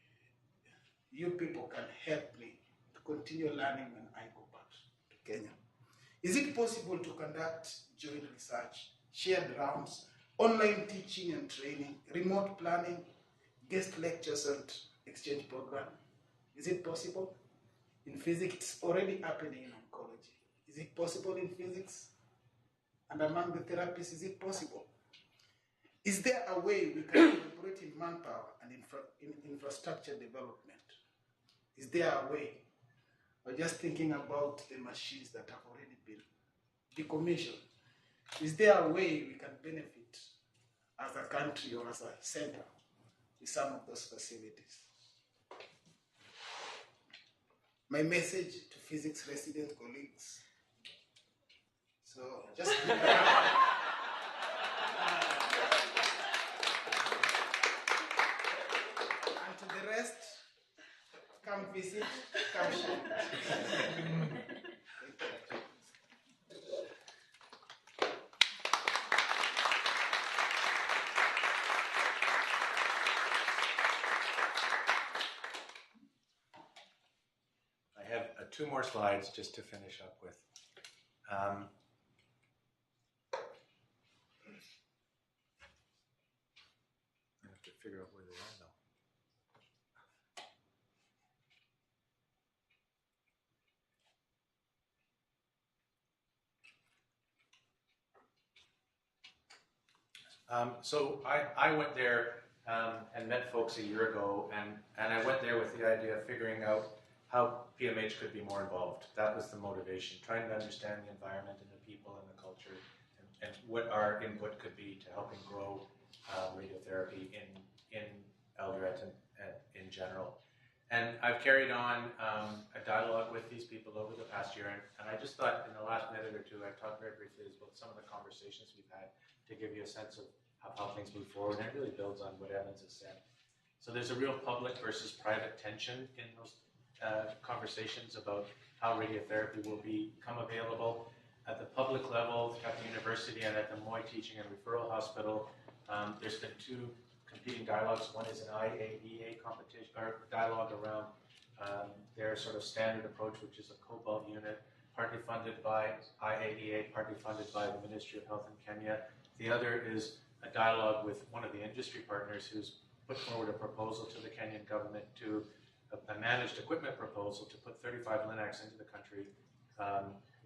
you people can help me to continue learning when I go back to Kenya? Is it possible to conduct joint research, shared rounds, online teaching and training, remote planning, guest lectures and exchange program? Is it possible? In physics, it's already happening in oncology. Is it possible in physics? And among the therapists, is it possible? Is there a way we can collaborate in manpower and in infrastructure development? Is there a way? Or just thinking about the machines that have already been decommissioned? Is there a way we can benefit as a country or as a center with some of those facilities? My message to physics resident colleagues. So just and to the rest, come visit, come share. I have 2 more slides just to finish up with. I have to figure out where they are though. So I went there and met folks a year ago, and I went there with the idea of figuring out how PMH could be more involved. That was the motivation, trying to understand the environment and the people and the culture, and what our input could be to helping grow radiotherapy in Eldoret and in general. And I've carried on a dialogue with these people over the past year, and I just thought in the last minute or two, I've talked very briefly about some of the conversations we've had to give you a sense of how things move forward, and it really builds on what Evans has said. So there's a real public versus private tension in those conversations about how radiotherapy will become available. At the public level, at the university and at the Moy Teaching and Referral Hospital, there's been 2 competing dialogues. One is an IAEA competition or dialogue around their sort of standard approach, which is a cobalt unit, partly funded by IAEA, partly funded by the Ministry of Health in Kenya. The other is a dialogue with one of the industry partners who's put forward a proposal to the Kenyan government to a managed equipment proposal to put 35 LINACs into the country,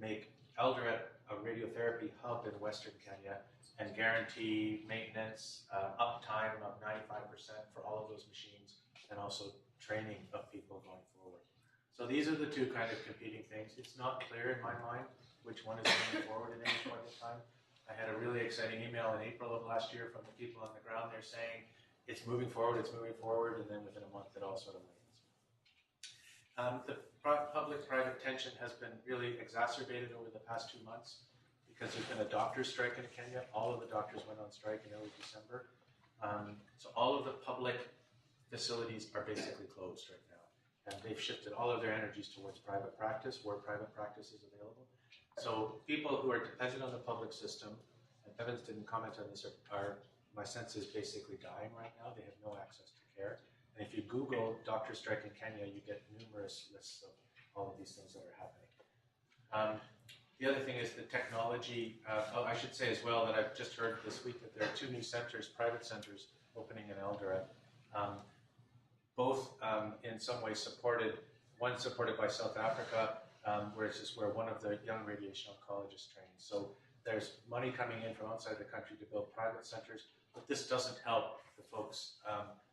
make Eldoret a radiotherapy hub in Western Kenya, and guarantee maintenance, uptime of 95% for all of those machines, and also training of people going forward. So these are the 2 kind of competing things. It's not clear in my mind which one is moving forward at any point in time. I had a really exciting email in April of last year from the people on the ground there saying, it's moving forward, and then within a month it all sort of wanes. The public-private tension has been really exacerbated over the past 2 months because there's been a doctor's strike in Kenya. All of the doctors went on strike in early December. So all of the public facilities are basically closed right now. And they've shifted all of their energies towards private practice, where private practice is available. So people who are dependent on the public system, and Evans didn't comment on this, are my sense is basically dying right now. They have no access to care. And if you Google doctor strike in Kenya, you get numerous lists of all of these things that are happening. The other thing is the technology. I should say as well that I've just heard this week that there are 2 new centers, private centers, opening in Eldoret. Both in some ways supported, one supported by South Africa, where one of the young radiation oncologists trained. So there's money coming in from outside the country to build private centers, but this doesn't help the folks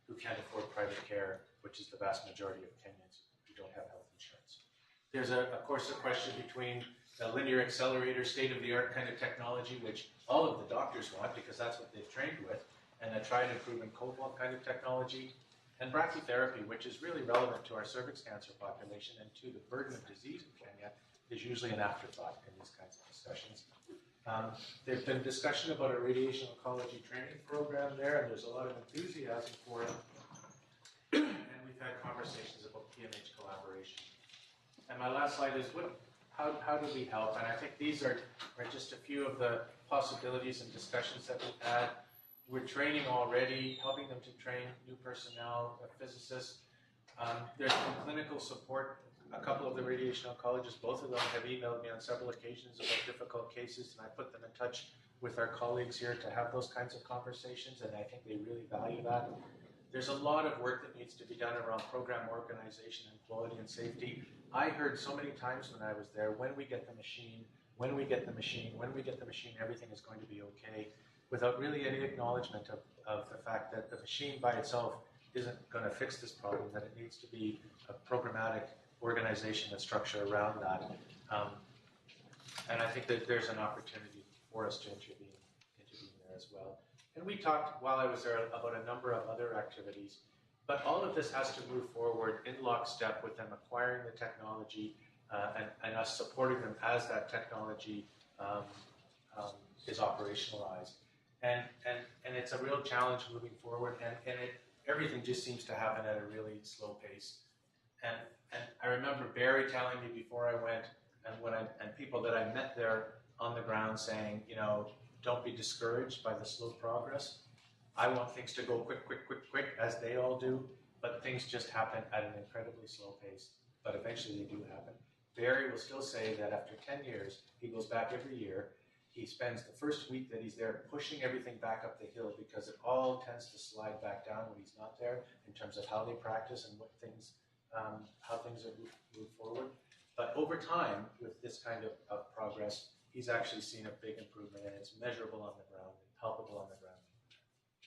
who can't afford private care, which is the vast majority of Kenyans who don't have health insurance. There's, of course, a question between a linear accelerator, state-of-the-art kind of technology, which all of the doctors want because that's what they've trained with, and a tried and proven cobalt kind of technology, and brachytherapy, which is really relevant to our cervix cancer population and to the burden of disease in Kenya, is usually an afterthought in these kinds of discussions. There's been discussion about a radiation oncology training program there, and there's a lot of enthusiasm for it. And we've had conversations about PMH collaboration. And my last slide is how do we help? And I think these are just a few of the possibilities and discussions that we've had. We're training already, helping them to train new personnel, physicists. There's been clinical support. A couple of the radiation oncologists, both of them have emailed me on several occasions about difficult cases, and I put them in touch with our colleagues here to have those kinds of conversations, and I think they really value that. There's a lot of work that needs to be done around program organization and quality and safety. I heard so many times when I was there, when we get the machine, when we get the machine, when we get the machine, everything is going to be okay, without really any acknowledgement of the fact that the machine by itself isn't going to fix this problem, that it needs to be a programmatic organization and structure around that. And I think that there's an opportunity for us to intervene there as well. And we talked while I was there about a number of other activities, but all of this has to move forward in lockstep with them acquiring the technology and us supporting them as that technology is operationalized. And it's a real challenge moving forward, and everything just seems to happen at a really slow pace. And I remember Barry telling me before I went, and people that I met there on the ground saying, don't be discouraged by the slow progress. I want things to go quick, as they all do, but things just happen at an incredibly slow pace. But eventually they do happen. Barry will still say that after 10 years, he goes back every year. He spends the first week that he's there pushing everything back up the hill because it all tends to slide back down when he's not there in terms of how they practice and how things are moved forward. But over time, with this kind of progress, he's actually seen a big improvement, and it's measurable on the ground, and palpable on the ground.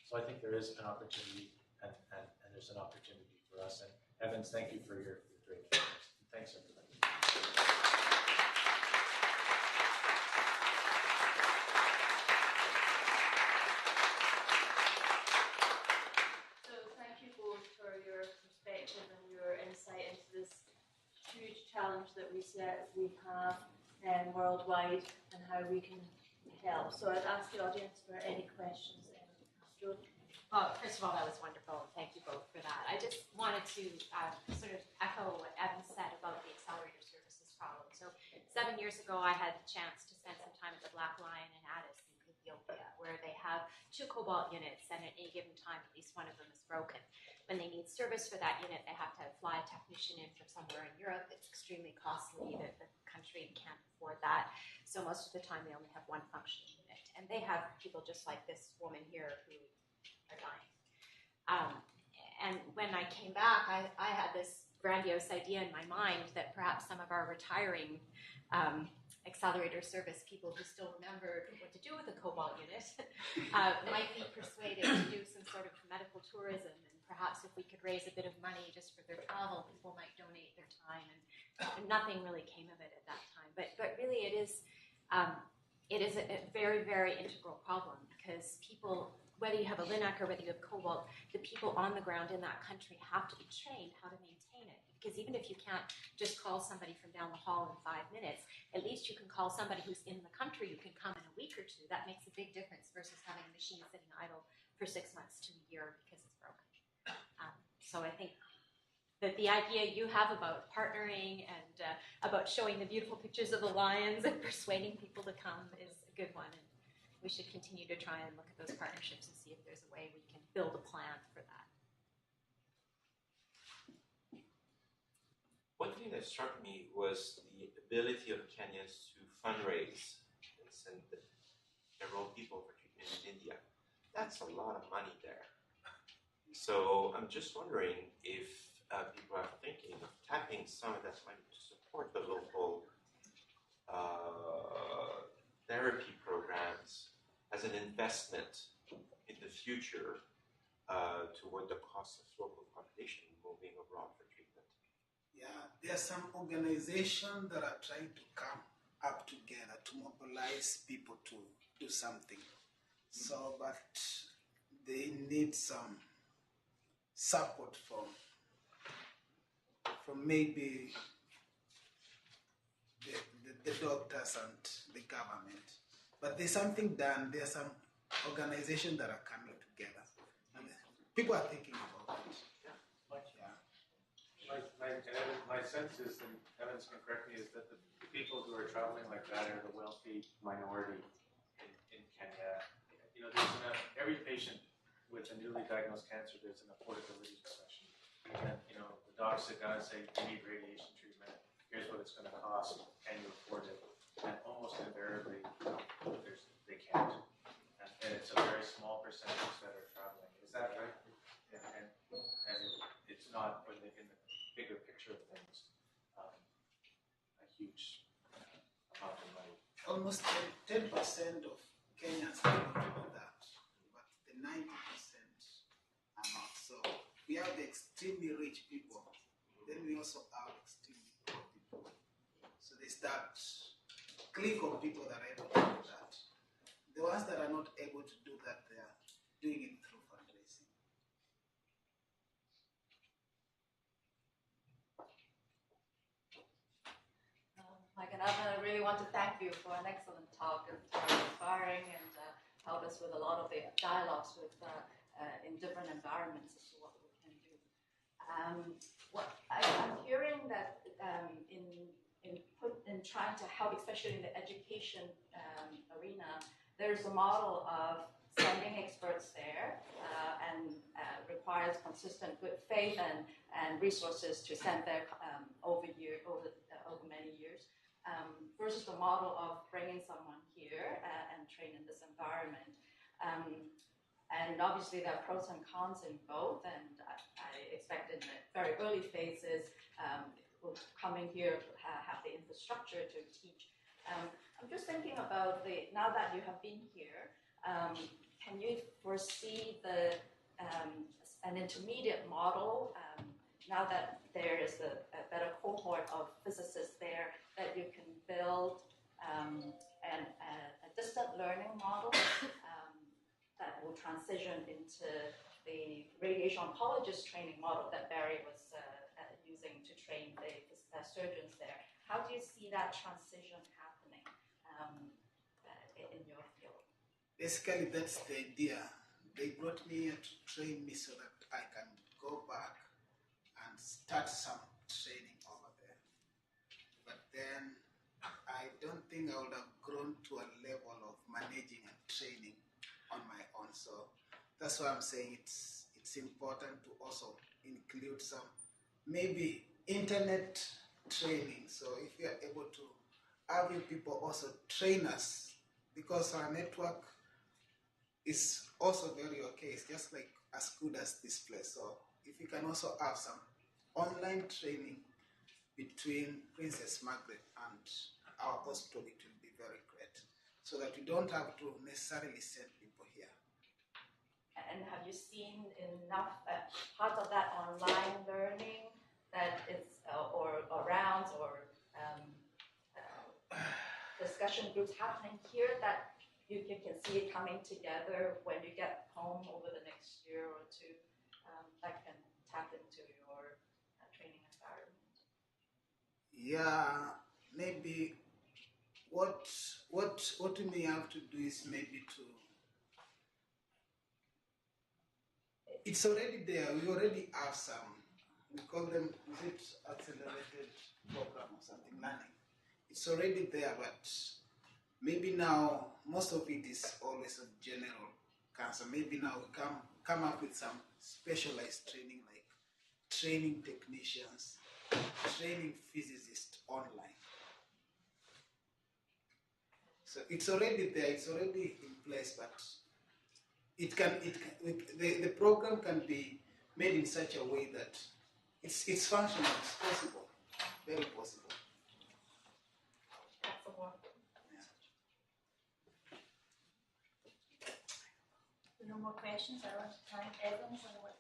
So I think there is an opportunity, and there's an opportunity for us. And Evans, thank you for your great comments. Thanks, everybody. So thank you both for your perspective and your insight into this huge challenge that we have worldwide and how we can help. So I'd ask the audience for any questions. First of all, that was wonderful. Thank you both for that. I just wanted to sort of echo what Evan said about the accelerator services problem. So 7 years ago, I had the chance to spend some time at the Black Lion in Addis in Ethiopia, where they have 2 cobalt units, and at any given time, at least one of them is broken. When they need service for that unit, they have to fly a technician in from somewhere in Europe. It's extremely costly. The country can't afford that. So most of the time, they only have one functioning unit. And they have people just like this woman here who are dying. And when I came back, I had this grandiose idea in my mind that perhaps some of our retiring accelerator service people who still remember what to do with a cobalt unit might be persuaded to do some sort of medical tourism, and perhaps if we could raise a bit of money just for their travel, people might donate their time, and nothing really came of it at that time. But really it is a very, very integral problem, because people, whether you have a LINAC or whether you have cobalt, the people on the ground in that country have to be trained how to maintain it. Because even if you can't just call somebody from down the hall in 5 minutes, at least you can call somebody who's in the country who can come in a week or two. That makes a big difference versus having a machine sitting idle for 6 months to a year because it's broken. So I think that the idea you have about partnering and about showing the beautiful pictures of the lions and persuading people to come is a good one. And we should continue to try and look at those partnerships and see if there's a way we can build a plan for that. One thing that struck me was the ability of Kenyans to fundraise and send enroll people for treatment in India. That's a lot of money there. So I'm just wondering if people are thinking of tapping some of that money to support the local therapy programs as an investment in the future toward the cost of local population moving abroad for treatment. Yeah, there are some organizations that are trying to come up together to mobilize people to do something. So, but they need some support from maybe the doctors and the government. But there's something done. There are some organizations that are coming together. And people are thinking about it. My sense is, and Evans can correct me, is that the people who are traveling like that are the wealthy minority in Kenya. You know, every patient with a newly diagnosed cancer, there's an affordability discussion. And, you know, the docs sit down and say, you need radiation treatment. Here's what it's going to cost. Can you afford it? And almost invariably, they can't. And it's a very small percentage that are traveling. Is that right? And it's not in the bigger picture of things, a huge amount of money. Almost 10% of Kenyans cannot do that, but the 90% are not. So we have the extremely rich people, then we also have extremely poor people. So there's that clique of people that are able to do that. The ones that are not able to do that, they are doing it through fundraising. Margaret, I really want to thank you for an excellent talk. It's very inspiring and helped us with a lot of the dialogues with in different environments as to what we can do. I'm hearing that in trying to help, especially in the education arena, there's a model of sending experts there and requires consistent good faith and resources to send there over many years. Versus the model of bringing someone here and train in this environment. And obviously there are pros and cons in both, and I expect in the very early phases, coming here have the infrastructure to teach. I'm just thinking about now that you have been here, can you foresee an intermediate model now that there is a better cohort of physicists there, that you can build a distant learning model that will transition into the radiation oncologist training model that Barry was using to train the surgeons there. How do you see that transition happening in your field? Basically, that's the idea. They brought me here to train me so that I can go back and start some training over there. But then I don't think I would have grown to a level of managing and training on my own. So that's why I'm saying it's important to also include some maybe internet training. So if we are able to have you people also train us, because our network is also very okay. It's just like as good as this place. So if you can also have some online training between Princess Margaret and our hospital, it will be very great, so that we don't have to necessarily send people here. And have you seen enough part of that online learning that is, or rounds or discussion groups happening here that you can see it coming together when you get home over the next year or two. That can tap into your training environment. Yeah, maybe what we may have to do is maybe to. It's already there. We already have some. We call them, is it accelerated program or something, learning. It's already there, but maybe now most of it is always of general cancer. Maybe now we come up with some specialized training, like training technicians, training physicists online. So it's already there, it's already in place, but the program can be made in such a way that it's functional, it's possible, very possible. No more questions. I want to thank Evans and what